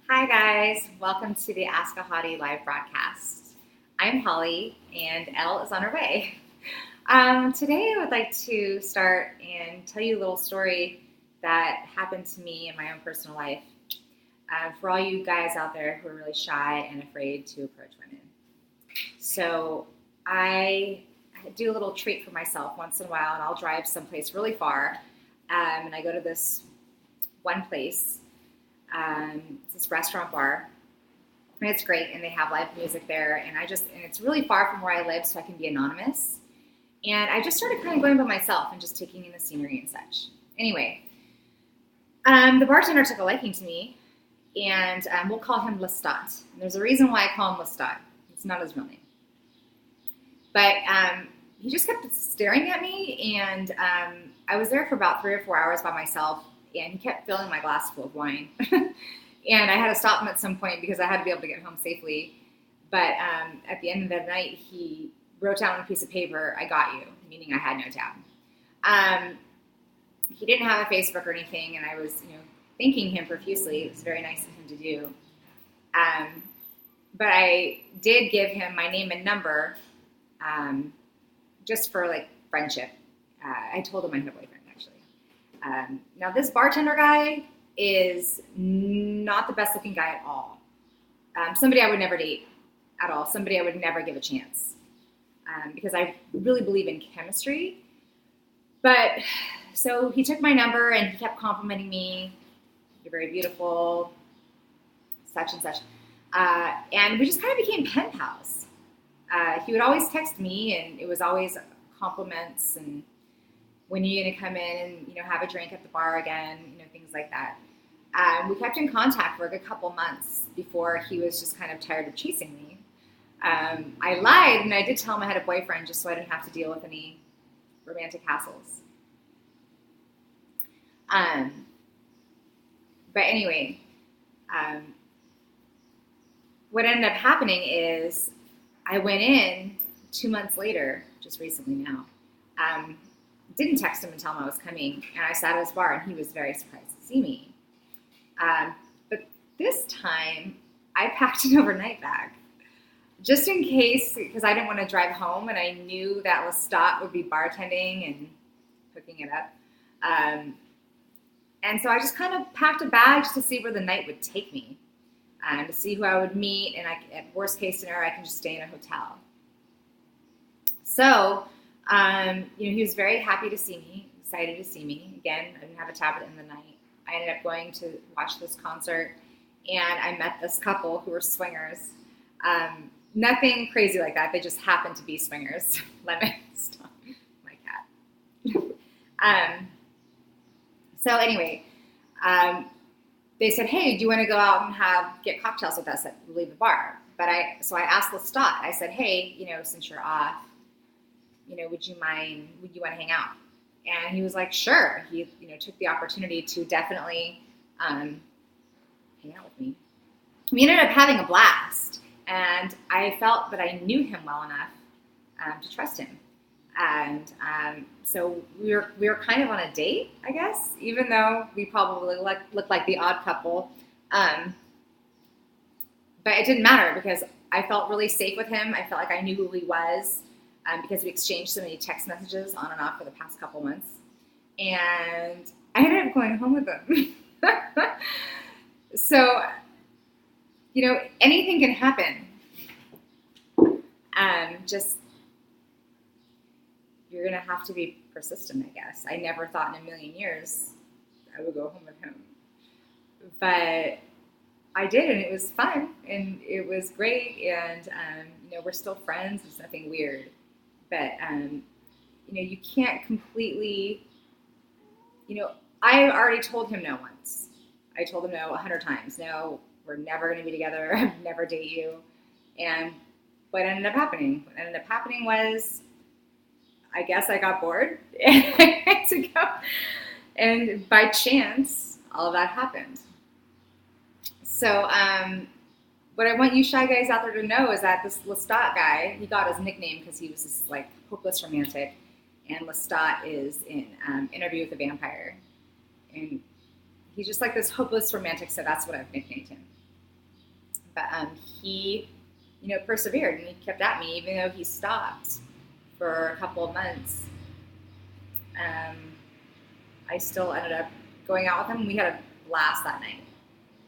Hi guys, welcome to the Ask a Hottie live broadcast. I'm Holly and Elle is on her way. Today I would like to start and tell you a little story that happened to me in my own personal life. For all you guys out there who are really shy and afraid to approach women. So I do a little treat for myself once in a while and I'll drive someplace really far and I go to this one place. It's this restaurant bar, and it's great, and they have live music there. And it's really far from where I live, so I can be anonymous. And I just started kind of going by myself and just taking in the scenery and such. Anyway, the bartender took a liking to me, and we'll call him Lestat. And there's a reason why I call him Lestat. It's not his real name, but he just kept staring at me, and I was there for about 3 or 4 hours by myself. And he kept filling my glass full of wine. And I had to stop him at some point because I had to be able to get home safely. But at the end of the night, he wrote down on a piece of paper, "I got you," meaning I had no tab. He didn't have a Facebook or anything, and I was, thanking him profusely. It was very nice of him to do. But I did give him my name and number just for, friendship. I told him I had a boyfriend. Now, this bartender guy is not the best looking guy at all. Somebody I would never date at all. Somebody I would never give a chance because I really believe in chemistry. But so he took my number and he kept complimenting me. "You're very beautiful," such and such. And we just kind of became pen pals. He would always text me and it was always compliments and when you're going to come in and, have a drink at the bar again, things like that. We kept in contact for a good couple months before he was just kind of tired of chasing me. I lied and I did tell him I had a boyfriend just so I didn't have to deal with any romantic hassles. But anyway, what ended up happening is I went in 2 months later, just recently now, didn't text him and tell him I was coming, and I sat at his bar, and he was very surprised to see me. But this time, I packed an overnight bag, just in case, because I didn't want to drive home, and I knew that Lestat would be bartending and hooking it up. And so I just kind of packed a bag just to see where the night would take me, to see who I would meet, and at worst case scenario, I can just stay in a hotel. So, he was very happy to see me, excited to see me. Again, I didn't have a tablet in the night. I ended up going to watch this concert, and I met this couple who were swingers. Nothing crazy like that. They just happened to be swingers. Lemon, stop, my cat. So anyway, they said, "Hey, do you want to go out and get cocktails with us at Leave the Bar?" So I asked Lestat. I said, "Hey, since you're off, would you want to hang out?" And he was like, "Sure." He, took the opportunity to definitely hang out with me. We ended up having a blast, and I felt that I knew him well enough to trust him. And so we were kind of on a date, I guess, even though we probably looked like the odd couple. But it didn't matter because I felt really safe with him. I felt like I knew who he was. Because we exchanged so many text messages on and off for the past couple months. And I ended up going home with him. So, anything can happen. Just, you're going to have to be persistent, I guess. I never thought in a million years I would go home with him. But I did, and it was fun, and it was great, and, we're still friends. There's nothing weird. But, you can't completely, I already told him no once. I told him no 100 times. No, we're never going to be together. I'd never date you. And what ended up happening? What ended up happening was, I guess I got bored and I had to go. And by chance, all of that happened. So, what I want you shy guys out there to know is that this Lestat guy, he got his nickname because he was this hopeless romantic, and Lestat is in Interview with the Vampire, and he's just like this hopeless romantic. So that's what I've nicknamed him. But he, persevered and he kept at me, even though he stopped for a couple of months. I still ended up going out with him. We had a blast that night.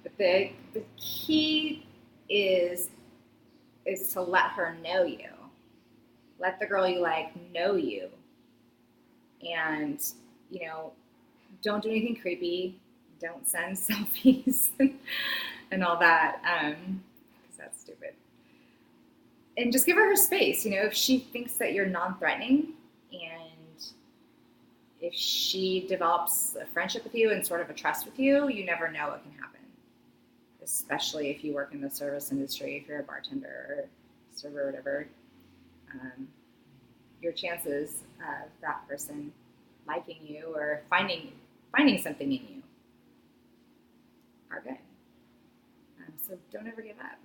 But the key is to let her know you. Let the girl you like know you. And, don't do anything creepy. Don't send selfies and all that, because that's stupid. And just give her space. If she thinks that you're non-threatening, and if she develops a friendship with you and sort of a trust with you, you never know what can happen. Especially if you work in the service industry, if you're a bartender or server or whatever, your chances of that person liking you or finding something in you are good. So don't ever give up,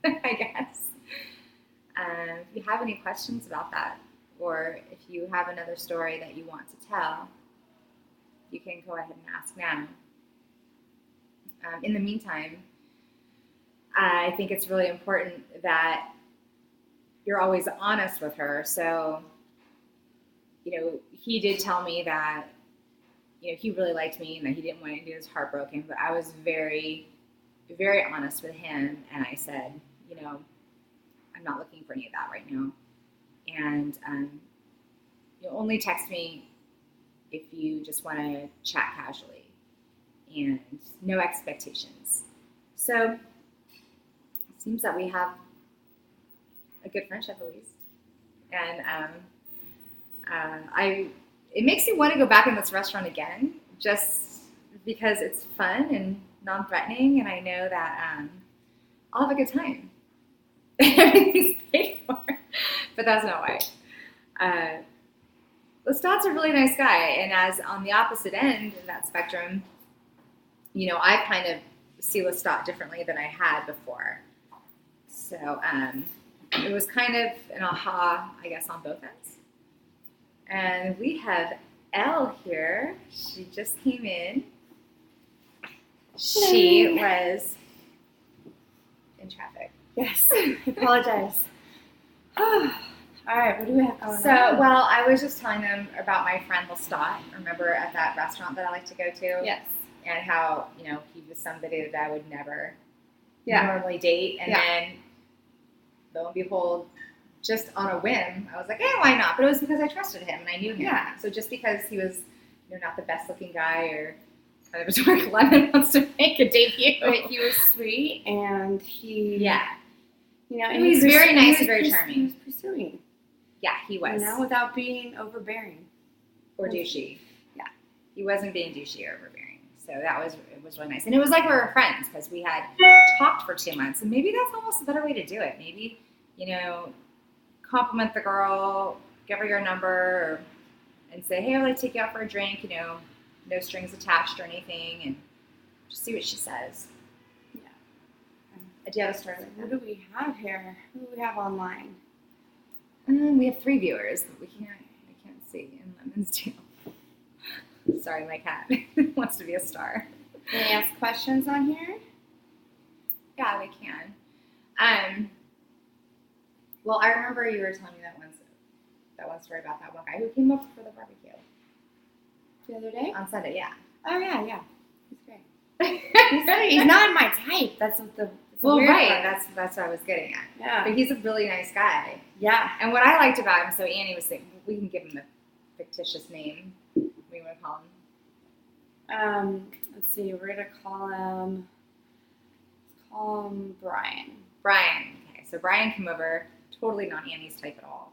I guess. If you have any questions about that, or if you have another story that you want to tell, you can go ahead and ask now. In the meantime, I think it's really important that you're always honest with her. So, he did tell me that, he really liked me and that he didn't want to do his heartbroken, but I was very, very honest with him. And I said, I'm not looking for any of that right now. And only text me if you just want to chat casually and no expectations. So it seems that we have a good friendship at least. And it makes me want to go back in this restaurant again, just because it's fun and non-threatening, and I know that I'll have a good time. Everything's paid for, but that's not why. Lestat's a really nice guy, and as on the opposite end in that spectrum, I kind of see Lestat differently than I had before. So it was kind of an aha, I guess, on both ends. And we have Elle here. She just came in. She was in traffic. Yes, I apologize. All right, what do we have going on? Well, I was just telling them about my friend Lestat. Remember at that restaurant that I like to go to? Yes. And how, he was somebody that I would never normally date. And then, lo and behold, just on a whim, I was like, why not? But it was because I trusted him and I knew him. Yeah. So just because he was, not the best looking guy or kind of a dark lemon wants to make a debut. But he was sweet and he... Yeah. And he's very nice and very charming. He was pursuing. Yeah, he was. Without being overbearing. Or douchey. Yeah. He wasn't being douchey or overbearing. So it was really nice. And it was like we were friends because we had talked for 2 months. And maybe that's almost a better way to do it. Maybe, compliment the girl, give her your number, and say, hey, I'd like to take you out for a drink, no strings attached or anything, and just see what she says. Yeah. Do you have a story like that? What do we have here? Who do we have online? We have 3 viewers, but I can't see in Lemon's tail. Sorry, my cat wants to be a star. Can we ask questions on here? Yeah, we can. Well, I remember you were telling me that one story about that one guy who came over for the barbecue. The other day? On Sunday, yeah. Oh, yeah. He's great. He's not my type. That's what the weird right. part. That's what I was getting at. Yeah. But he's a really nice guy. Yeah. And what I liked about him, so Annie was saying, we can give him a fictitious name. What do you want to call him? Let's see. We're gonna call him Brian. Brian. Okay, so Brian came over. Totally not Annie's type at all,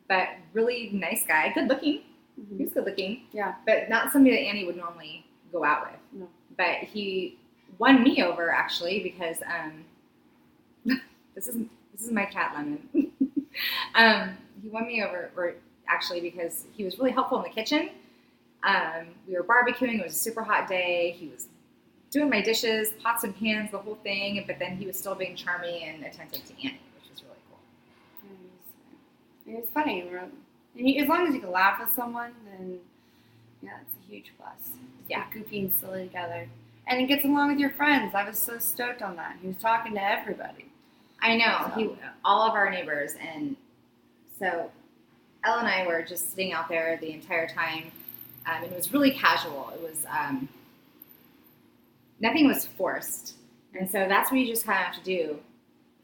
but really nice guy. Good looking. Mm-hmm. He was good looking. Yeah. But not somebody that Annie would normally go out with. No. But he won me over actually because this is my cat Lemon. He won me over actually because he was really helpful in the kitchen. We were barbecuing. It was a super hot day. He was doing my dishes, pots and pans, the whole thing. But then he was still being charming and attentive to Annie, which was really cool. It was funny. As long as you can laugh with someone, then that's a huge plus. Yeah. Goofy and silly together. And he gets along with your friends. I was so stoked on that. He was talking to everybody. I know. So. All of our neighbors. And so Elle and I were just sitting out there the entire time. And it was really casual. It was, nothing was forced. And so that's what you just kind of have to do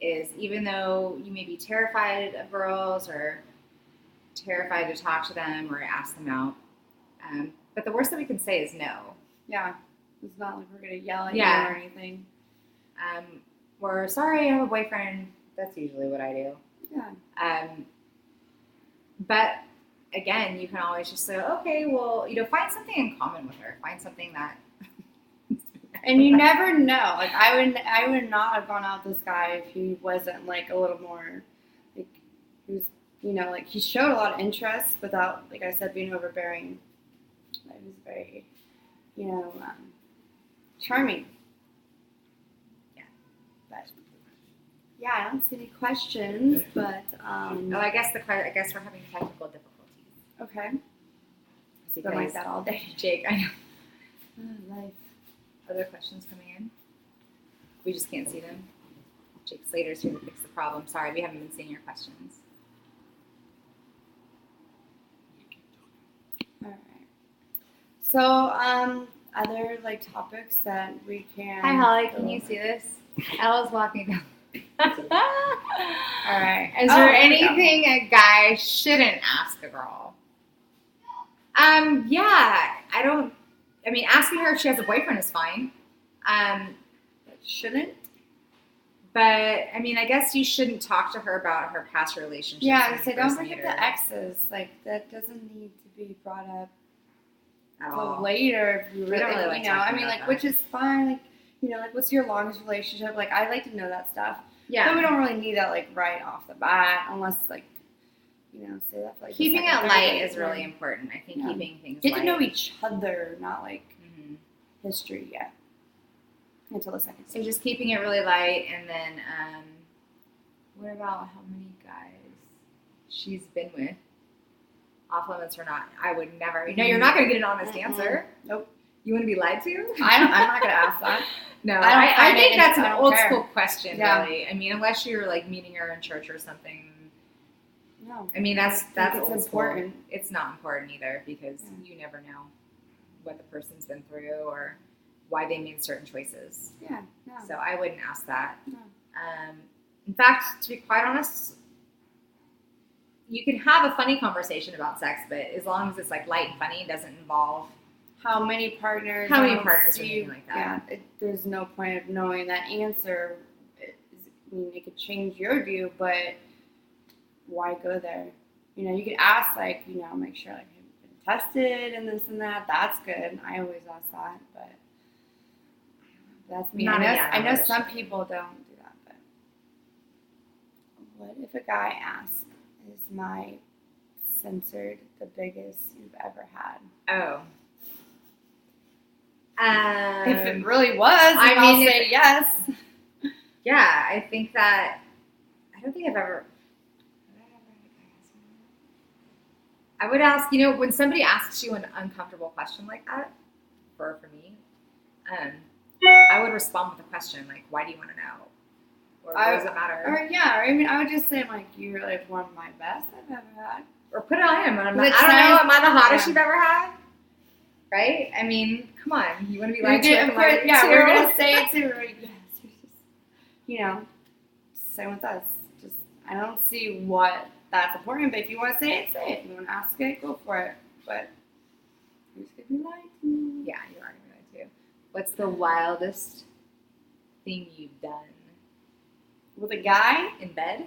is even though you may be terrified of girls or terrified to talk to them or ask them out, but the worst that we can say is no. Yeah. It's not like we're going to yell at you or anything. Or, sorry, I have a boyfriend. That's usually what I do. Yeah. But, again, you can always just say, okay, well, find something in common with her. Find something that... And you never know. Like, I would not have gone out with this guy if he wasn't, like, a little more, like, he was, like, he showed a lot of interest without, like I said, being overbearing. He was very, charming. Yeah. But yeah, I don't see any questions, but I guess we're having technical difficulties. Okay. It's been like that all day. Jake, I know. Oh, life. Other questions coming in? We just can't see them. Jake Slater's here to fix the problem. Sorry, we haven't been seeing your questions. All right. So, other topics that we can. Hi, Holly. Can you see this? Ella's walking down. All right. Is there anything a guy shouldn't ask a girl? Yeah. Asking her if she has a boyfriend is fine. Shouldn't? But, I guess you shouldn't talk to her about her past relationships. Yeah, I say don't bring up the exes. That doesn't need to be brought up until later. If you really, don't really like which is fine. What's your longest relationship? I like to know that stuff. Yeah. But we don't really need that, right off the bat, unless, say that for, keeping it light is really important. I think keeping things Get light. to know each other, not, history yet. Until the second So just keeping it really light, and then what about how many guys she's been with? Off limits or not? I would never. No, you're not going to get an honest answer. Nope. You want to be lied to? I'm not going to ask that. No, I think that's an old school question, yeah. really. unless you're meeting her in church or something. No. That's old important. School. It's not important either because you never know what the person's been through or why they made certain choices. Yeah. No. So I wouldn't ask that. No. In fact, to be quite honest, you can have a funny conversation about sex, but as long as it's light and funny, it doesn't involve how many partners, or anything like that. Yeah, there's no point of knowing that answer. It could change your view, but why go there? You could ask, make sure, have you been tested and this and that. That's good. I always ask that, but that's me. I know some people don't do that, but what if a guy asks, is my censored the biggest you've ever had? Oh. If it really was, I'll say yes. Yeah, I think that I don't think I've ever. I would ask, when somebody asks you an uncomfortable question like that, for me, I would respond with a question why do you want to know? Or does it matter? I would just say you're one of my best I've ever had. Or put it on him. I don't know. Am I the hottest you've ever had? Right? Come on. You want to be lied to? Yeah, we're gonna say it too. Same with us. Just I don't see what that's important. But if you want to say it, say it. If you want to ask it, go for it. But you're just gonna be lied to. Yeah, you are gonna be lied to. What's the wildest thing you've done? With a guy? In bed?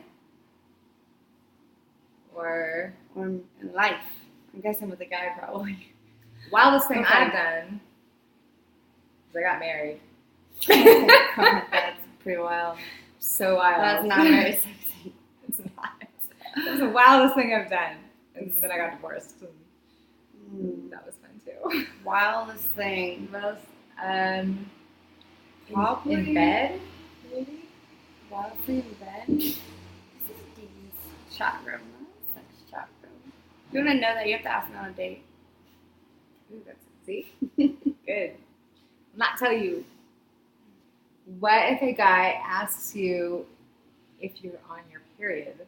Or in life. I'm guessing with a guy probably. Wildest thing I've done is I got married. That's pretty wild. So wild. That's not very sexy. It's not. That's the wildest thing I've done. And then I got divorced. And that was fun too. Wildest thing. Probably in bed, maybe? Wildest thing in bed? This is Dean's chat room. Sex chat room. If you want to know that, you have to ask me on a date. Ooh, that's see? Good. not tell you. What if a guy asks you if you're on your period?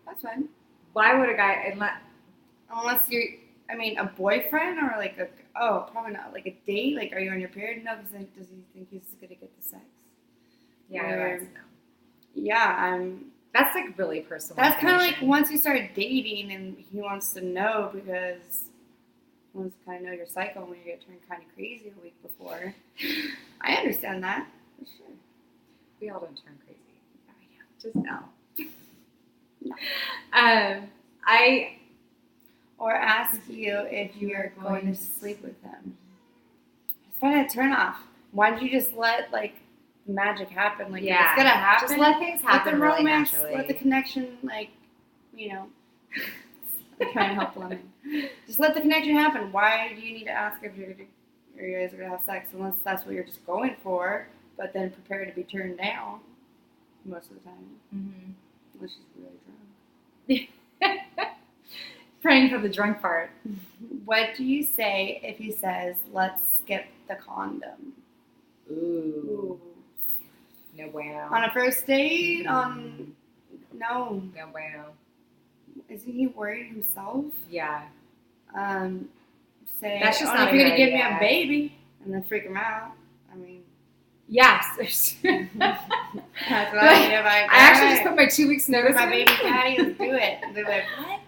That's fine. Why would a guy, Unless you're, I mean, a boyfriend or like probably not. Like a date? Like, are you on your period? No, because does he think he's going to get the sex? yeah, that's no. Yeah, That's like really personal. That's kind of like once you start dating and he wants to know because he wants to kind of know your cycle when you get turned kind of crazy a week before. I understand that. For sure. We all don't turn crazy. Just no. Or ask you if you're going to sleep with him. I just find it a turn off. Why don't you just let like magic happen? Like it's gonna happen. Just let things happen. Let the romance, really let the connection, like I'm trying to help Lemon. Just let the connection happen. Why do you need to ask if you guys are gonna have sex unless that's what you're just going for? But then prepare to be turned down most of the time. Mm-hmm. Unless she's really drunk. Praying for the drunk part. What do you say if he says, "Let's skip the condom"? Ooh. No bueno. On a first date? No. No bueno. Isn't he worried himself? Yeah. Say, that's just not if you're gonna give me a baby, and then freak him out. I mean. Yes. That's what I do. I actually just put my 2 weeks notice. My baby daddy, let's do it. And they're like, what?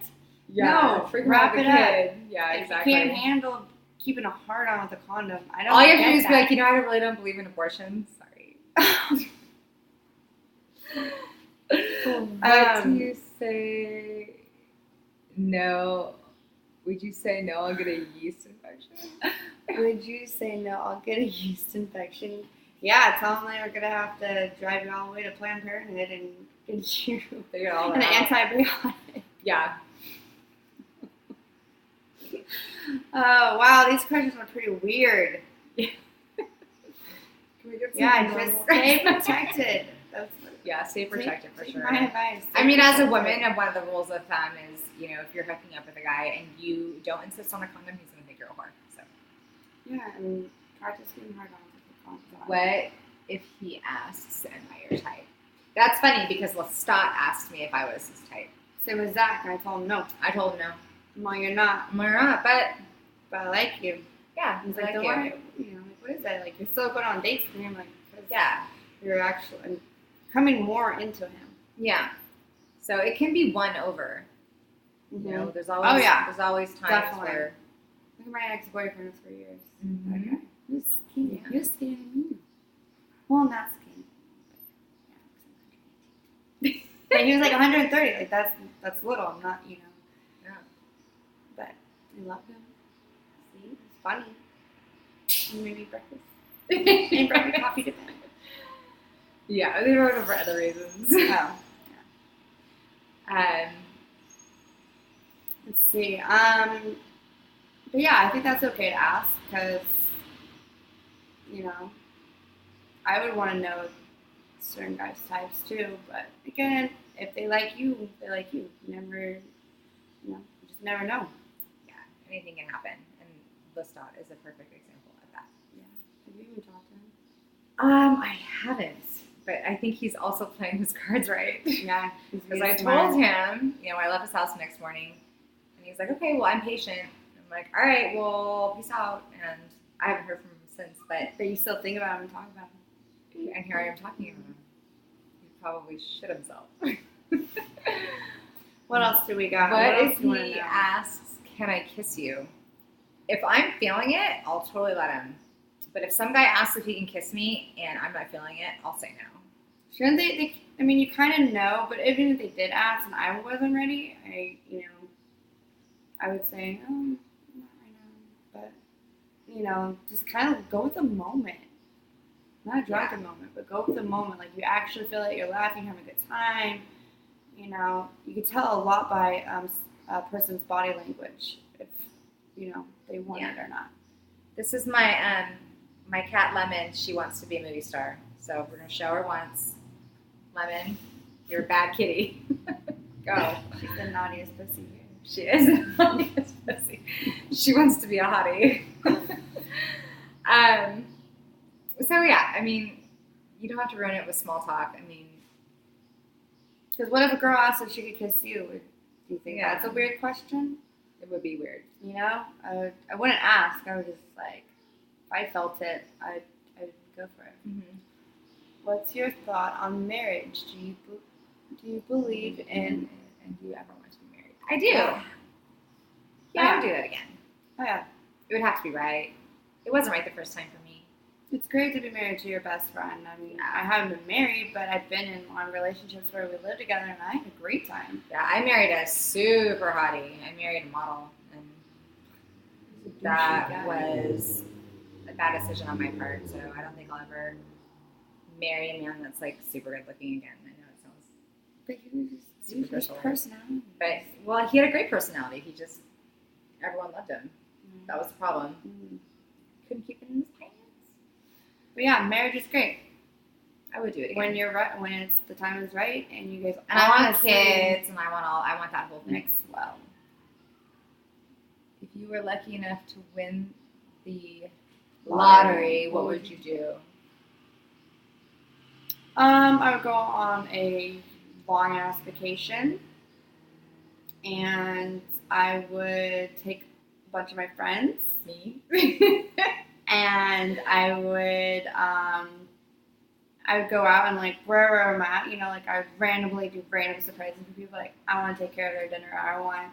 Yeah. No, wrap it up. Yeah, if exactly. You can't handle keeping a heart on with a condom. I don't. All you have to do is be like, I really don't believe in abortion. Sorry. What do you say? No. Would you say no? I'll get a yeast infection. Would you say no? I'll get a yeast infection. Yeah, tell them they're gonna have to drive you all the way to Planned Parenthood and get you an antibiotic. Yeah. Oh wow, these questions are pretty weird. Can we get some just stay protected. Stay protected for sure. My advice. I mean, as a woman, one of the rules of thumb is, if you're hooking up with a guy and you don't insist on a condom, he's gonna think you're a whore. So. Yeah, I mean, practice getting hard on. What if he asks, "Am I your type?" That's funny because Lestat asked me if I was his type. So was Zach, and I told him no. I told him no. Well, you're not. Well, you're not, but I like you. Yeah, he's like, don't worry. What is that? Like, you're still going on dates with him. Like, you're actually coming more into him. Yeah. So it can be won over. Mm-hmm. There's always there's always times Definitely. where. Look at my ex-boyfriend for years. Mm-hmm. Okay. He was skinny. Yeah. He was skinny. Well, not skinny. But he was like 130. Like that's little. I'm not, Yeah. But I love him. See, it's funny. He made me breakfast. And brought me coffee to bed. Yeah, they wrote it for other reasons. Oh. Yeah. Let's see. But yeah, I think that's okay to ask because, I would want to know certain guys' types too. But again, if they like you, they like you. You never, you just never know. Yeah, anything can happen, and Lestat is a perfect example of that. Yeah. Have you even talked to him? I haven't, but I think he's also playing his cards right. Yeah, because I told him, I left his house the next morning, and he's like, "Okay, well, I'm patient." I'm like, "All right, well, peace out," and I haven't heard from him since. But you still think about him and talk about him. And here I am talking about him. He probably shit himself. What else do we got? What if he asks, "Can I kiss you?" If I'm feeling it, I'll totally let him. But if some guy asks if he can kiss me and I'm not feeling it, I'll say no. Shouldn't they I mean, you kind of know, but even if they did ask and I wasn't ready, I would say, "Oh, not right now." But, just kind of go with the moment. Not a drunken moment, but go with the moment. Like, you actually feel it, you're laughing, having a good time. You can tell a lot by a person's body language if, they want it or not. This is my my cat Lemon. She wants to be a movie star. So we're going to show her once. Lemon, you're a bad kitty. Go. She's the naughtiest pussy here. She is the naughtiest pussy. She wants to be a hottie. So yeah, I mean, you don't have to ruin it with small talk. I mean, Because what if a girl asked if she could kiss you? Do you think Yeah. that's a weird question? it would be weird. You know, I wouldn't ask. I would just like, if I felt it, I'd go for it. Mm-hmm. What's your thought on marriage? Do you believe in? And do you ever want to be married? I do. Yeah. I would do that again. Oh yeah, It would have to be right. It wasn't right the first time for me. it's great to be married to your best friend. I mean, I haven't been married, but I've been in long relationships where we lived together, and I had a great time. Yeah, I married a super hottie. I married a model, and that was a bad decision on my part. So I don't think I'll ever marry a man that's like super good looking again. I know it sounds, But he was just his Superficial. personality. but well, he had a great personality. He just everyone loved him. That was the problem. Mm. Couldn't keep it in his pants. But yeah, marriage is great I would do it again. when you're right, when it's the time is right, and you guys and I want honestly kids, and I want that whole thing. mix well. If you were lucky enough to win the lottery, what would you do? I would go on a long ass vacation, and I would take a bunch of my friends, Me? and I would go out and like wherever I'm at, you know, like I would randomly do random surprises for people. Like I want to take care of their dinner. I want,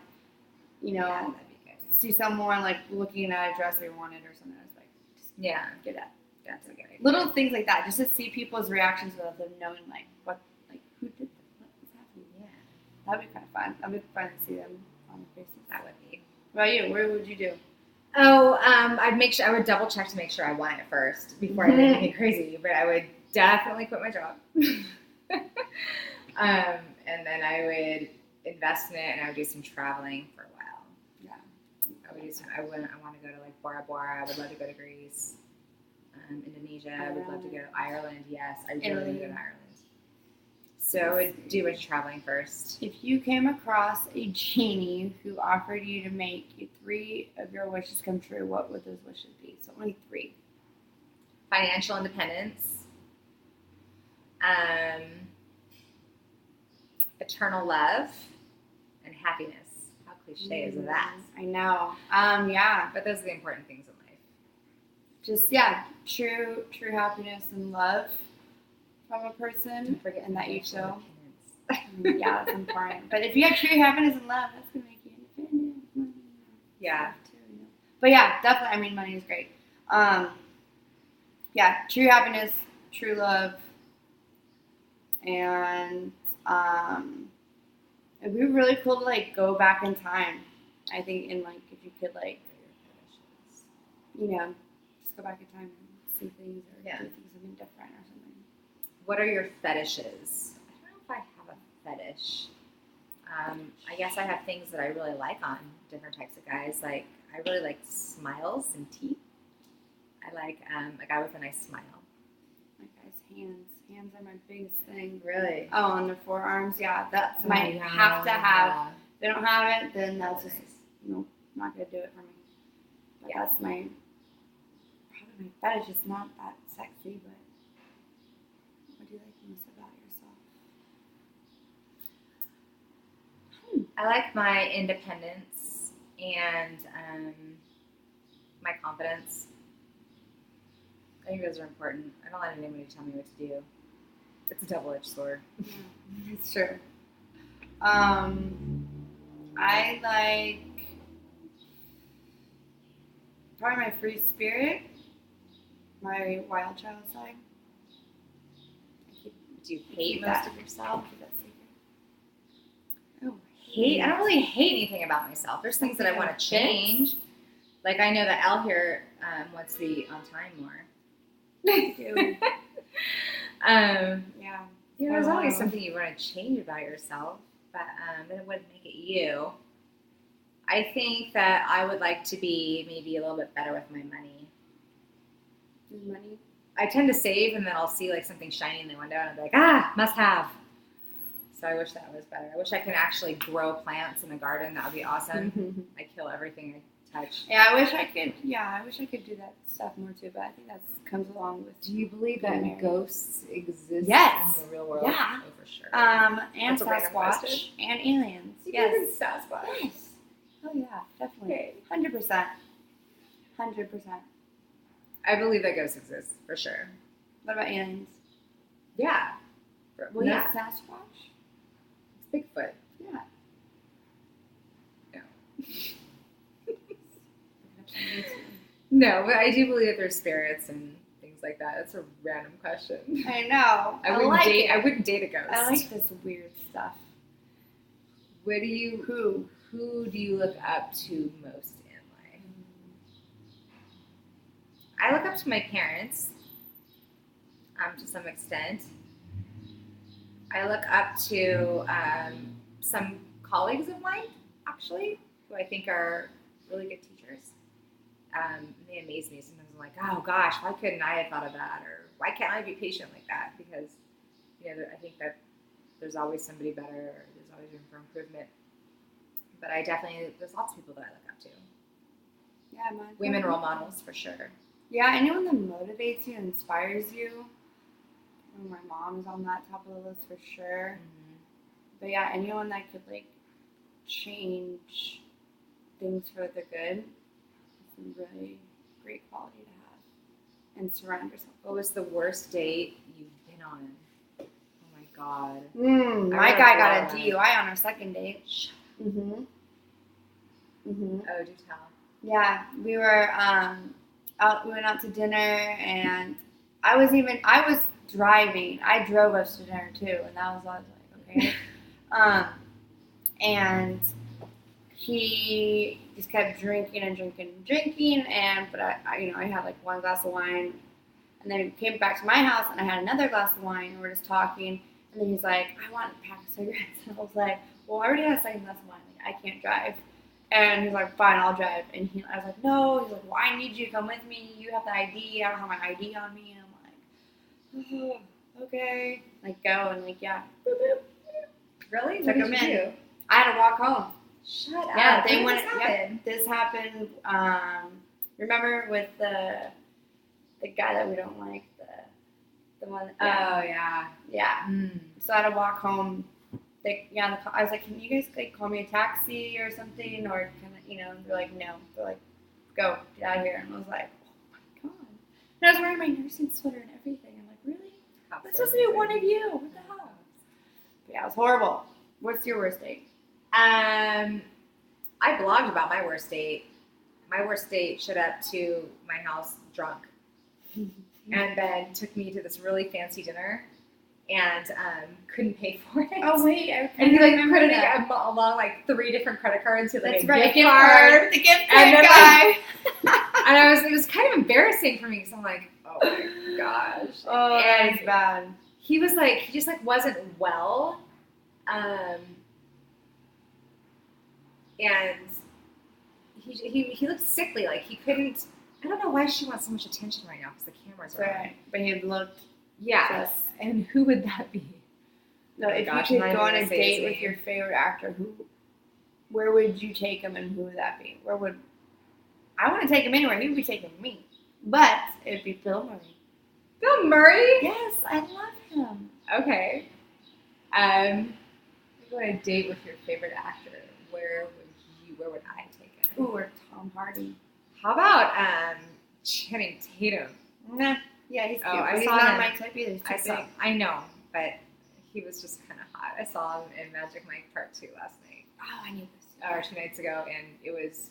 you know, Yeah, that'd be good. see someone like looking at a dress they wanted or something. I was like, just Yeah, get that. that's a good idea. Little things like that, just to see people's reactions without them knowing like who did this, what was happening. Yeah, That'd be kind of fun. That'd be fun to see them on their faces. that would be. What about you? What would you do? Oh, I'd make sure I would double check to make sure I want it first before I did anything crazy. But I would definitely quit my job, and then I would invest in it, and I would do some traveling for a while. Yeah. I would do some. I want to go to like Bora Bora. I would love to go to Greece, Indonesia. I would love to go to Ireland. Yes, I really want to go to Ireland. So I would do a bunch of traveling first. If you came across a genie who offered you to make 3 of your wishes come true, what would those wishes be? So only 3. Financial independence, eternal love, and happiness. How cliche is that? I know. Yeah. But those are the important things in life. Just true happiness and love from a person, Don't forget and that you financial feel. independence. Yeah, that's important. But if you have true happiness and love, that's gonna make you independent. Yeah. Too, you know? But yeah, definitely. I mean, money is great. Yeah, true happiness, true love, and it'd be really cool to like go back in time. I think, in like if you could like, you know, just go back in time and see things or do something different or something. What are your fetishes? I don't know if I have a fetish. I guess I have things that I really like on different types of guys. Like I really like smiles and teeth. I like a guy with a nice smile. My guys' hands. Hands are my biggest thing. Really? Oh, on their forearms. Yeah, that's my have to have. Yeah. If they don't have it, then that's just nice. not gonna do it for me. But Yeah. that's my probably my fetish. It's not that sexy, but what do you like most about yourself? I like my independence and my confidence. I think those are important. I don't let anybody tell me what to do. It's a double-edged sword. Yeah, it's true. I like probably my free spirit, my wild child side. Do you hate Keep most that. of yourself? Keep that secret. Oh, I don't really hate anything about myself. There's things that I want to change. Like I know that Elle here wants to be on time more. Yeah. There's always something you want to change about yourself, but it wouldn't make it you. I think that I would like to be maybe a little bit better with my money. Money. I tend to save, and then I'll see like something shiny in the window, and I'll be like, must have. So I wish that was better. I wish I could actually grow plants in the garden. That would be awesome. I kill everything I touch. Yeah, I wish I could. Yeah, I wish I could do that stuff more too. But I think that comes along with. Do you believe that ghosts exist Yes. in the real world? Yeah. Oh, for sure. And That's a random Sasquatch question. and aliens. You Yes. believe in Sasquatch? Yes. Oh yeah, definitely. Okay. 100%. 100%. I believe that ghosts exist for sure. What about aliens? Yeah. Well, No yeah. Sasquatch? It's Bigfoot. Yeah. No. Me too. No, but I do believe that there's spirits and things like that. That's a random question. I know. I wouldn't like date. it. I wouldn't date a ghost. I like this weird stuff. What do you? Who do you look up to most in life? I look up to my parents. To some extent. I look up to some colleagues of mine, actually, who I think are really good teachers. They amaze me. Sometimes I'm like, oh gosh, why couldn't I have thought of that? Or why can't I be patient like that? Because, I think that there's always somebody better, or there's always room for improvement. But there's lots of people that I look up to. Yeah, mine. Women role models, for sure. Yeah, anyone that motivates you, inspires you. My mom is on that top of the list for sure. Mm-hmm. But yeah, anyone that could change things for the good is a really great quality to have. And surround yourself. What was the worst date you've been on? Oh my God. My guy got a DUI on our second date. Mm-hmm. Oh, do tell. Yeah, we were we went out to dinner, and I was driving. I drove us to dinner too, and I was like, okay. And he just kept drinking, but I had like one glass of wine, and then we came back to my house, and I had another glass of wine, and we're just talking, and then he's like, I want a pack of cigarettes, and I was like, well, I already had a second glass of wine, like, I can't drive. And he's like, fine, I'll drive. And I was like, no. He's like, well, I need you to come with me. You have the ID. I don't have my ID on me. And I'm like, oh, okay. Like, go and yeah. Boop, boop. Really? Took What did him you in. do? I had to walk home. Shut up. Yeah, they went. This happened. Remember with the guy that we don't like, the one. Yeah. Oh yeah. Yeah. So I had to walk home. I was like, can you guys call me a taxi or something, or they're like, no. They're like, go, get out of here. And I was like, oh my god. And I was wearing my nursing sweater and everything. I'm like, really? That's supposed to be one of you. What the hell? But yeah, it was horrible. What's your worst date? I blogged about my worst date. My worst date showed up to my house drunk, and then took me to this really fancy dinner. And couldn't pay for it. Oh wait, and he put it along 3 different credit cards. That's right, gift card, the gift card guy. And it was kind of embarrassing for me because I'm like, oh my gosh. Oh, that's bad. He just wasn't well, and he looked sickly. Like he couldn't. I don't know why she wants so much attention right now because the cameras are on. But he looked. Yeah. And who would that be? No, if you could go on a date with your favorite actor, where would you take him, and who would that be? I want to take him anywhere. He would be taking me. But it would be Bill Murray. Bill Murray? Yes, I love him. Okay. Go on a date with your favorite actor. Where would I take him? Ooh, or Tom Hardy. How about Channing Tatum? Nah. Yeah, he's cute. He's not my type either. I know, but he was just kind of hot. I saw him in Magic Mike Part 2 last night. Oh, I knew this. Or 2 nights ago, and it was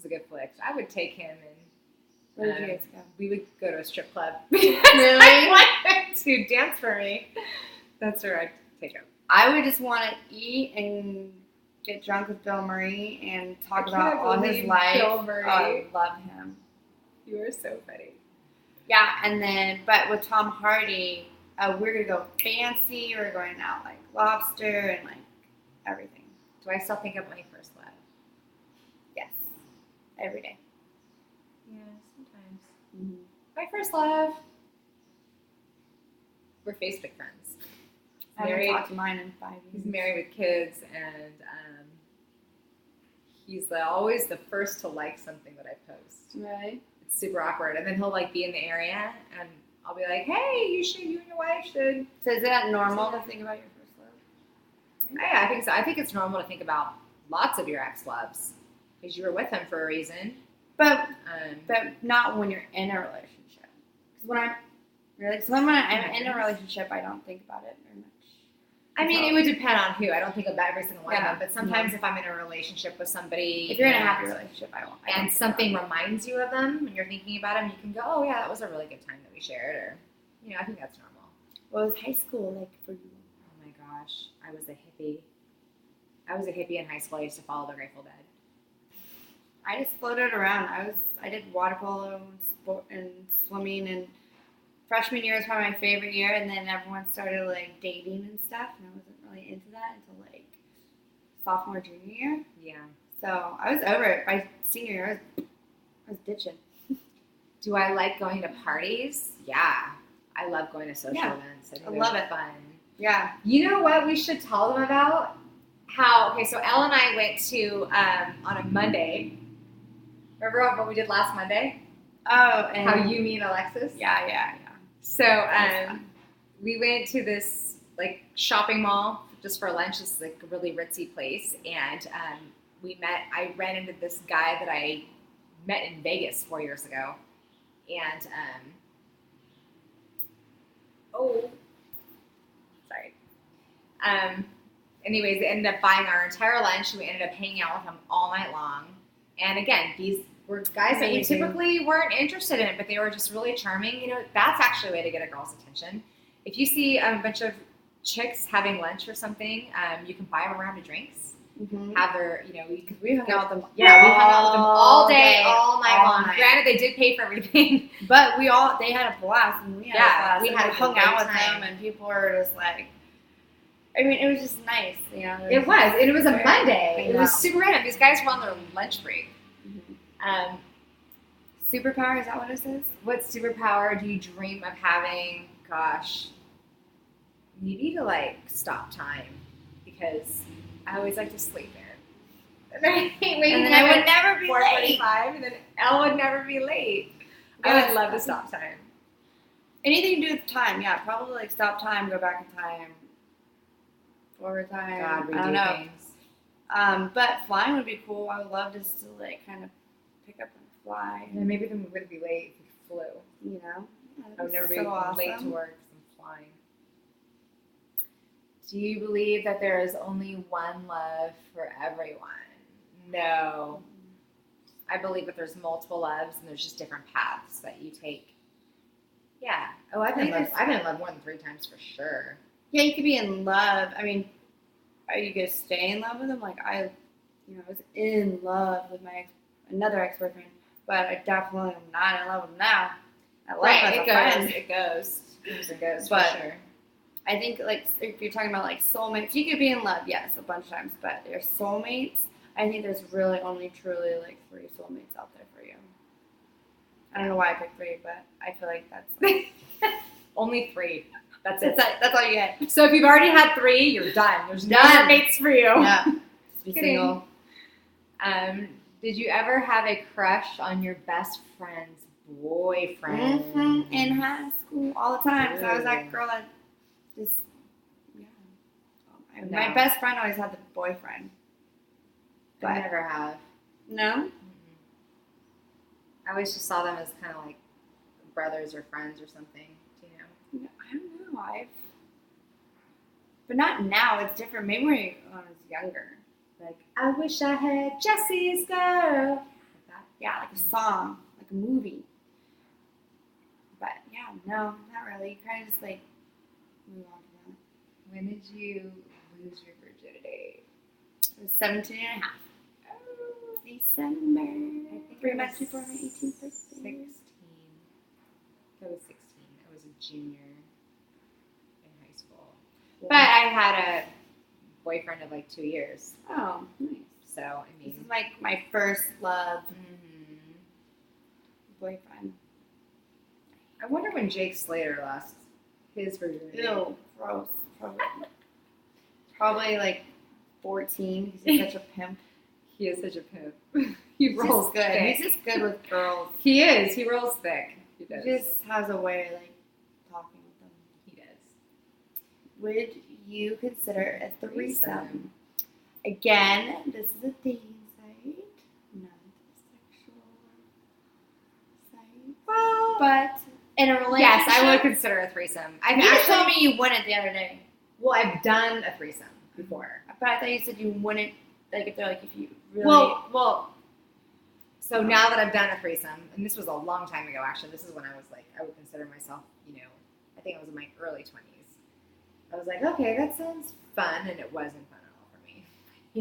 a good flick. I would take him, and where would you guys go? We would go to a strip club. Really? I want him to dance for me. That's where I'd take him. I would just want to eat and get drunk with Bill Murray and talk about all his life. Bill Murray. Oh, I love him. You are so funny. Yeah, but with Tom Hardy, we're going to go fancy. We're going out lobster and everything. Do I still think of my first love? Yes. Every day. Yeah, sometimes. Mm-hmm. My first love. We're Facebook friends. I haven't talked to mine in 5 years. He's married with kids, and he's always the first to like something that I post. Right. It's super awkward. And then he'll like be in the area and I'll be like, hey, you and your wife should. So is that normal to think about your first love? Yeah, I think so. I think it's normal to think about lots of your ex-loves because you were with them for a reason. But not when you're in a relationship. Because when I'm in a relationship, I don't think about it very much. I mean, it would depend on who. I don't think about every single one of Yeah. them. But sometimes if I'm in a relationship with somebody, If you're in a happy relationship, I won't. And something reminds you of them, and you're thinking about them, you can go, "Oh yeah, that was a really good time that we shared," or, I think that's normal. What was high school like for you? Oh my gosh, I was a hippie. I was a hippie in high school. I used to follow the Grateful Dead. I just floated around. I did water polo and swimming, and freshman year was probably my favorite year. And then everyone started like dating and stuff, and I wasn't really into that until like sophomore, junior year. Yeah. So I was over it. By senior year, I was ditching. Do I like going to parties? Yeah, I love going to social events. I think love it. Fun. Yeah. You know what we should tell them about? So Elle and I went to on a Monday. Remember what we did last Monday? Oh, and how you, me, and Alexis? Yeah. So we went to this like shopping mall just for lunch. It's like a really ritzy place, and I ran into this guy that I met in Vegas 4 years ago, and anyways, they ended up buying our entire lunch. We ended up hanging out with him all night long. And again, these were guys that we typically weren't interested in, but they were just really charming. That's actually a way to get a girl's attention. If you see a bunch of chicks having lunch or something, you can buy them a round of drinks. Mm-hmm. Have their, because we hung out with them. Yeah, we hung out with them all day, all night long. Night. Granted, they did pay for everything, but they had a blast, and we had a blast. We had hung out with them, and people were just like, I mean, it was just nice, It was, and it was a Monday. It was super random. These guys were on their lunch break. Mm-hmm. Superpower, is that what it says? What superpower do you dream of having? Gosh, maybe to like stop time, because I always like to sleep there. And then I would never be late. And then Elle would never be late. I would love to stop time. Anything to do with time, yeah. Probably like stop time, go back in time, forward time. God, I don't know. Things. But flying would be cool. I would love to still like kind of pick up and fly. And maybe then we wouldn't be late if we flew. Yeah, I would never be awesome. late to work because I'm flying. Do you believe that there is only one love for everyone? No. I believe that there's multiple loves and there's just different paths that you take. Yeah. Oh, I've been in love more than 3 times for sure. Yeah, you could be in love. I mean, are you gonna stay in love with them? Like I was in love with another ex-boyfriend, but I definitely am not in love with him now. I love him as a friend. It goes but for sure. I think like if you're talking about like soulmates, you could be in love, yes, a bunch of times, but your soulmates, I think there's really only truly like 3 soulmates out there for you. I don't know why I picked 3, but I feel like that's only 3. That's it. That's all you get. So if you've already had 3, you're done. There's no more mates for you. Yeah. Just be single. Did you ever have a crush on your best friend's boyfriend? Mm-hmm. In high school, all the time. So I was that girl that just, No. My best friend always had the boyfriend. But I never have. No? Mm-hmm. I always just saw them as kind of like brothers or friends or something. Do you know? No, I don't know. But not now. It's different. Maybe when I was younger. Like, I wish I had Jesse's girl. Like that. Yeah, like a song, like a movie. But yeah, no, not really. You kind of just like move on to that. When did you lose your virginity? It was 17 and a half. Oh, December. I think 3 months before my 18th birthday. 16. I was 16. I was a junior in high school. Yeah. But I had a boyfriend of like 2 years. Oh, nice. So, I mean. This is like my first love boyfriend. I wonder when Jake Slater lost his virginity. Ew, gross. Probably like 14 because he's such a pimp. He is such a pimp. He rolls good. thick. He's just good with girls. He is. He rolls thick. He does. He just has a way of like talking with them. He does. Would you consider a threesome? Again, this is a dating site, not a sexual site. Well, But in a relationship, yes, I would consider a threesome. You just told me you wouldn't the other day. Well, I've done a threesome before. But I thought you said you wouldn't, like, if they're like, if you really. Well. So now that I've done a threesome, and this was a long time ago, actually. This is when I was like, I would consider myself, I think I was in my early 20s. I was like, okay, that sounds fun, and it wasn't fun at all for me.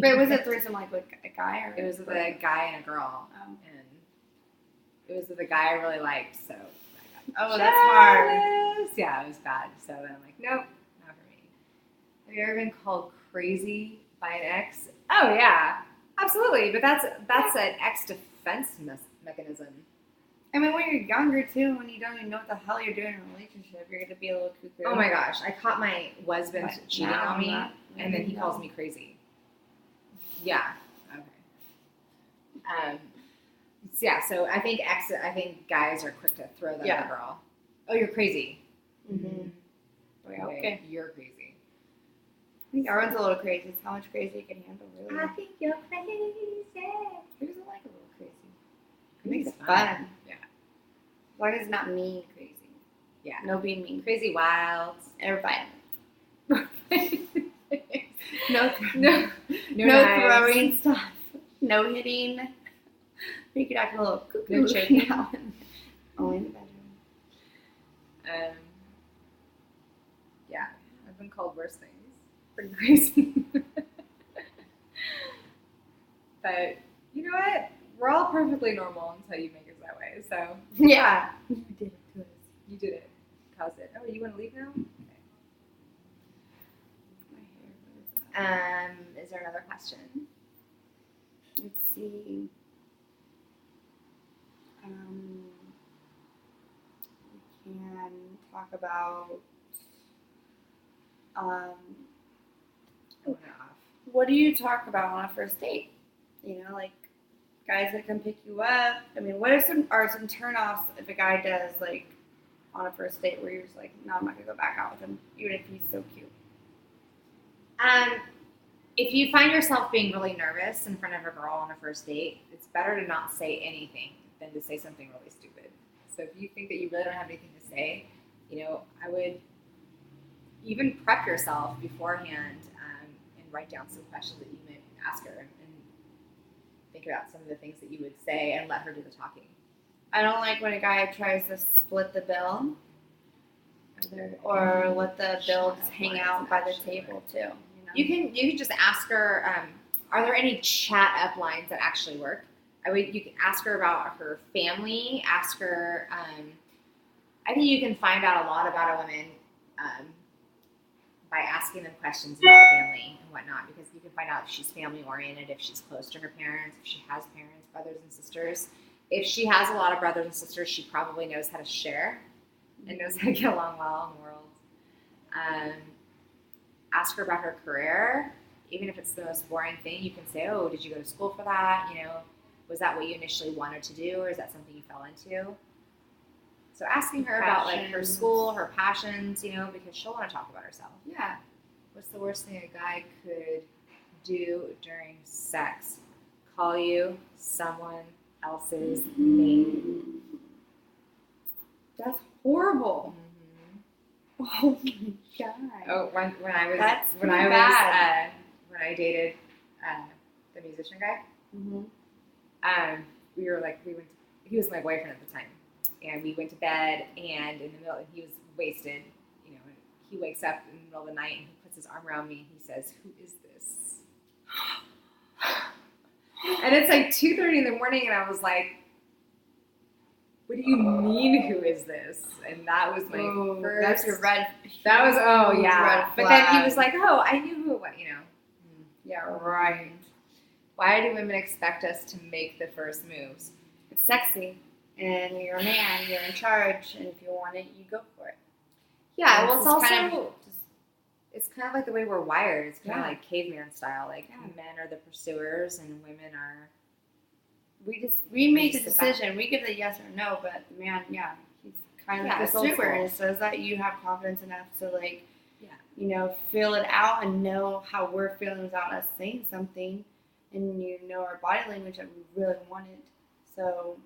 But was it threesome like with a guy or? It was with a guy and a girl, and it was with a guy I really liked. So I got that's hard. Yeah, it was bad. So then I'm like, nope, not for me. Have you ever been called crazy by an ex? Oh yeah, absolutely. But that's an ex defense mechanism. I mean, when you're younger too, when you don't even know what the hell you're doing in a relationship, you're gonna be a little cuckoo. Oh my gosh, I caught my husband cheating on me, and then he calls me crazy. Yeah. Okay. Yeah. So I think guys are quick to throw that at a girl. Oh, you're crazy. Mm-hmm. Okay. You're crazy. I think everyone's a little crazy. It's how much crazy you can handle, really. I think you're crazy. Who doesn't like a little crazy? It Makes makes it fun. fun. Yeah. As long as it's not mean crazy. Yeah. No being mean. Crazy wild. Or violent. No throwing stuff. No hitting. You could act a little cuckoo. No choking. Only in the bedroom. Yeah, I've been called worse things. Pretty crazy. But you know what? We're all perfectly normal until you make us that way. So yeah, you did it to us. You did it. Caused it. Oh, you want to leave now? Okay. My hair. Is there another question? Let's see. We can talk about what do you talk about on a first date? Like guys that can pick you up. I mean, what are some turnoffs if a guy does like on a first date where you're just like, no, I'm not gonna go back out with him, even if he's so cute? If you find yourself being really nervous in front of a girl on a first date, it's better to not say anything than to say something really stupid. So if you think that you really don't have anything to say, I would even prep yourself beforehand and write down some questions that you might ask her and think about some of the things that you would say and let her do the talking. I don't like when a guy tries to split the bill or let the bills hang out by the table too. You can just ask her, are there any chat up lines that actually work? You can ask her about her family, ask her, I think you can find out a lot about a woman by asking them questions about family and whatnot, because you can find out if she's family oriented, if she's close to her parents, if she has parents, brothers and sisters. If she has a lot of brothers and sisters, she probably knows how to share and knows how to get along well in the world. Ask her about her career. Even if it's the most boring thing, you can say, oh, did you go to school for that? Was that what you initially wanted to do, or is that something you fell into? So asking her about like her school, her passions, because she'll want to talk about herself. Yeah. What's the worst thing a guy could do during sex? Call you someone else's name. That's horrible. Mm-hmm. Oh my god. Oh, when I dated the musician guy. Mm-hmm. He was my boyfriend at the time, and we went to bed, and in the middle, he was wasted, and he wakes up in the middle of the night, and he puts his arm around me, and he says, who is this? And it's like 2:30 in the morning, and I was like, what do you mean, who is this? And that was my first. That's your red. That was, oh, yeah. Red But then he was like, oh, I knew who it was, Yeah, right. Why do women expect us to make the first moves? It's sexy. And you're a man, you're in charge, and if you want it, you go for it. Yeah, well, it's it's kind of like the way we're wired. It's kind of Yeah. like caveman style. Like Yeah. men are the pursuers and women are. We make the just sit back. decision. We give the yes or no, but the man, yeah, he's kind of Yeah, the it's old pursuer. school. It says that you have confidence enough to like, Yeah. you know, feel it out and know how we're feeling without us saying something, and you know our body language that we really wanted. So,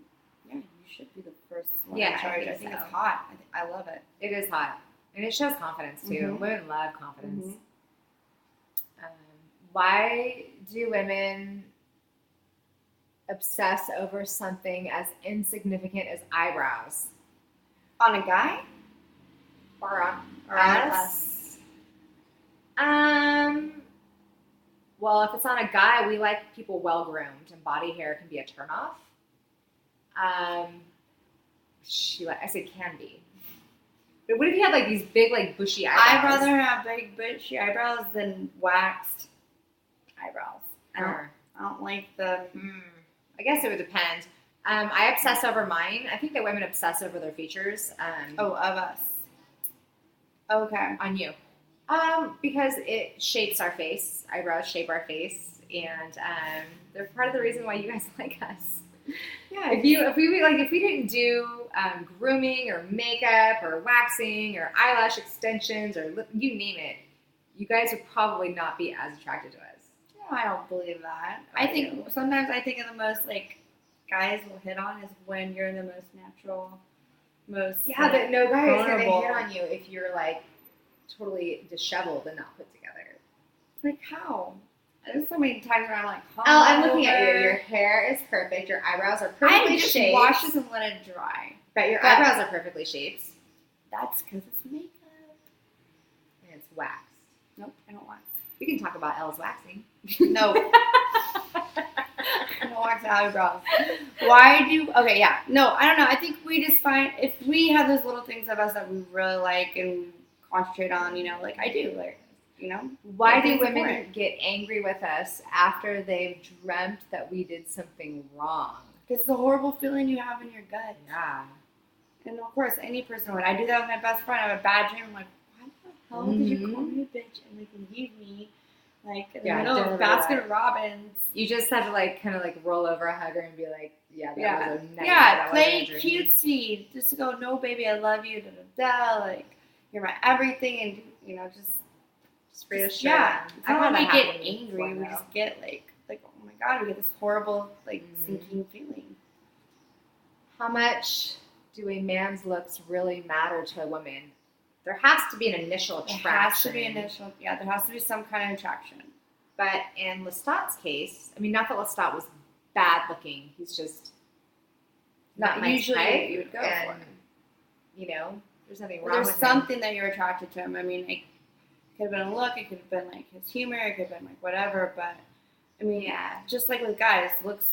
yeah, you should be the first one Yeah, in charge. I I think think so. it's hot. I love it. It is hot. And it shows confidence too. Mhm. Women love confidence. Mhm. Why do women obsess over something as insignificant as eyebrows? On a guy Or on us? Well, if it's on a guy, we like people well groomed, and body hair can be a turnoff. I say can be. But what if you had like these big, like bushy eyebrows? I'd rather have big bushy eyebrows than waxed eyebrows. I don't like the. I guess it would depend. I obsess over mine. I think that women obsess over their features. Of us. Okay. On you. Because it shapes our face. Eyebrows shape our face, and they're part of the reason why you guys like us. Yeah. If we didn't do grooming or makeup or waxing or eyelash extensions or you name it, you guys would probably not be as attracted to us. No, I don't believe that. I I think do. sometimes I think of the most like guys will hit on is when you're the most natural, most. Yeah, but no guy is gonna vulnerable. hit on you if you're like totally disheveled and not put together. Like how? There's so many times where I'm like, Oh, I'm looking at you. Your hair is perfect. Your eyebrows are perfectly I just shaped. wash this and let it dry. But your eyebrows are perfectly shaped. That's because it's makeup. And it's waxed. Nope, I don't wax. We can talk about Elle's waxing. No. I don't wax eyebrows. Why do? Okay, yeah. No, I don't know. I think we just find if we have those little things of us that we really like and concentrate on, you know, like I do, like. You know? Why do women get angry with us after they've dreamt that we did something wrong? It's the horrible feeling you have in your gut. Yeah. And of course, any person would. I do that with my best friend. I have a bad dream. I'm like, why the hell did you call me a bitch and like leave me like in the middle of Baskin Robbins? You just have to like kind of like roll over, hug her, and be like, yeah, that was a nightmare. Yeah, play cutesy. Just to go, no, baby, I love you. Da da da. Like you're my everything, and you know, just reassuring. Yeah, I don't had we that get happen angry. before, We though. just get like, oh my god, we get this horrible like sinking feeling. How much do a man's looks really matter to a woman? There has to be an initial attraction. There has to be initial. Yeah, there has to be some kind of attraction. But in Lestat's case, I mean, not that Lestat was bad looking. He's just not my usually type. you would go and, for. You know, there's nothing wrong There's with something him. that you're attracted to him. I mean, it could have been a look. It could have been like his humor. It could have been like whatever. But I mean, Yeah. just like with guys, looks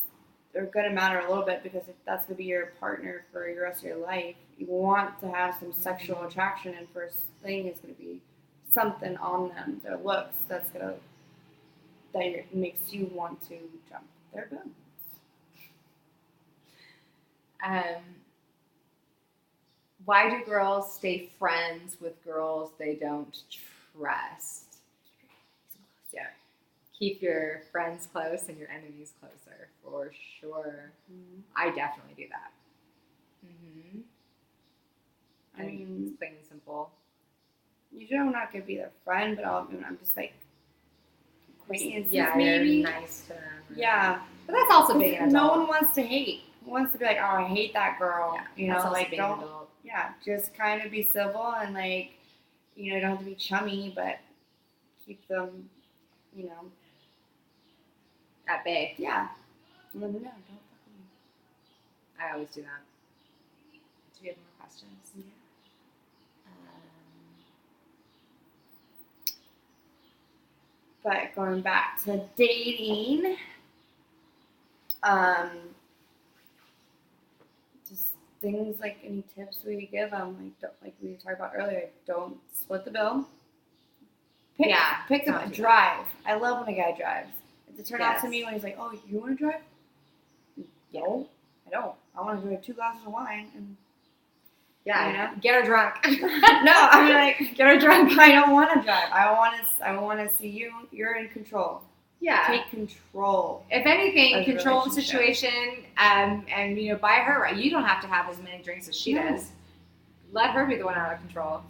are going to matter a little bit because if that's going to be your partner for the rest of your life, you want to have some sexual attraction. And first thing is going to be something on them, their looks, that makes you want to jump their bones. Why do girls stay friends with girls they don't trust? Yeah. Keep your friends close and your enemies closer, for sure. Mm-hmm. I definitely do that. Mm-hmm. I mean, it's plain and simple. Usually I'm not going to be their friend, but I'm just like acquaintances, yeah, maybe. You're nice to them. Yeah. But that's also being an adult. No one wants to hate. Who wants to be like, oh, I hate that girl. Yeah, you know, that's also like being an adult. Yeah, just kind of be civil and like, you know, don't have to be chummy, but keep them, you know, at bay. Yeah. Let them know. Don't fuck with me. I always do that. Do you have more questions? Yeah. But going back to dating, just things like any tips we give them, like we talked about earlier, don't split the bill. Pick them and drive. I love when a guy drives. It's a turn out to me when he's like, "Oh, you want to drive?" No, I don't. I want to drink 2 glasses of wine and Yeah, you know? get her drunk. No, I'm like, get her drunk. I don't want to drive. I want to see you. You're in control. Yeah. Take control. If anything, of the control the relationship. situation, and you know, buy her right. You don't have to have as many drinks as she No. does. Let her be the one out of control.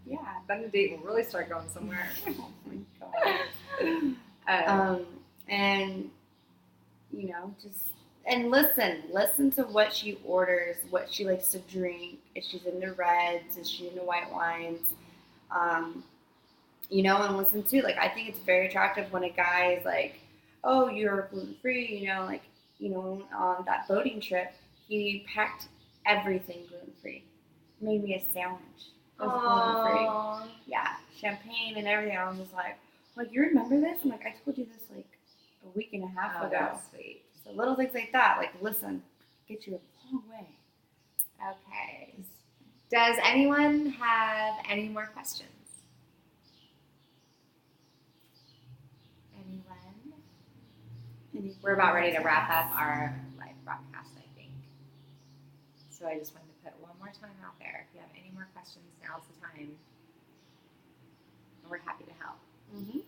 Yeah. Then the date will really start going somewhere. Oh my god. And you know, just and listen to what she orders, what she likes to drink. If she's into reds, is she into white wines? You know, and listen to like I think it's very attractive when a guy is like, oh, you're gluten free. You know, like on that boating trip, he packed everything gluten free. Made me a sandwich. It was gluten free. Yeah, champagne and everything. I was just like, you remember this? I'm like, I told you this like a week and a half ago. That's sweet. So little things like that, like listen, get you a long way. Okay. Does anyone have any more questions? Anyone? We're about ready to wrap up our live broadcast, I think. So I just wanted to put one more time out there. If you have any more questions, now's the time. And we're happy to help. Mm-hmm.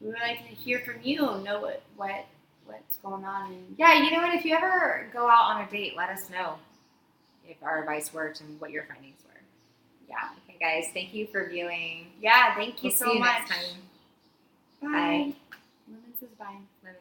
We would like to hear from you. Know what's going on. Yeah, you know what? If you ever go out on a date, let us know if our advice worked and what your findings were. Yeah. Okay, guys. Thank you for viewing. Yeah. Thank you We'll so see you much. next time. Bye. Lemon says bye. Lemon